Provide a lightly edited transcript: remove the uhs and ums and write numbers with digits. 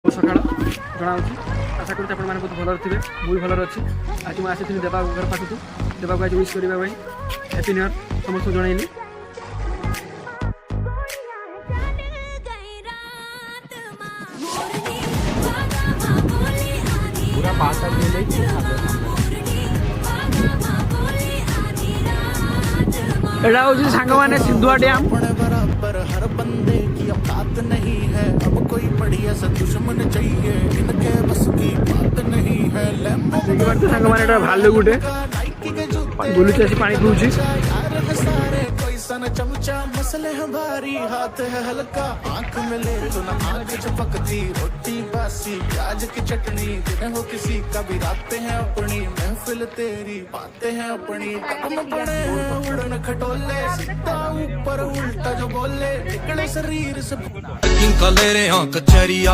सकाल जनावि आशा करुँच आप बहुत भल थे मुझे भल अच्छी आज मुझे आसी देवा घर पाखक देवा आज विश करने हैप्पी न्यू ईयर समस्त जनइली। पूरा पासा एटा हूँ सांग मैंने सिंधुआ डैम बराबर हर बंदे की औकात नहीं है। अब कोई बढ़िया सा दुश्मन चाहिए, इनके बस की बात नहीं है। सांग मैंने भालू गुटे बुलुची आसी पानी पिऊँ सारे कोई सन चमचा मसले हमारी हाथ है हल्का, आंख में ले तो ना आंख चपकती, रोटी बासी प्याज की चटनी, दिन हो किसी का भी रातें हैं अपनी, महफिल तेरी बातें हैं अपनी। कदम पड़े हैं उड़न खटोले, सीधा ऊपर उल्टा जो बोले, निकले शरीर से ले रहे हैं कचहरी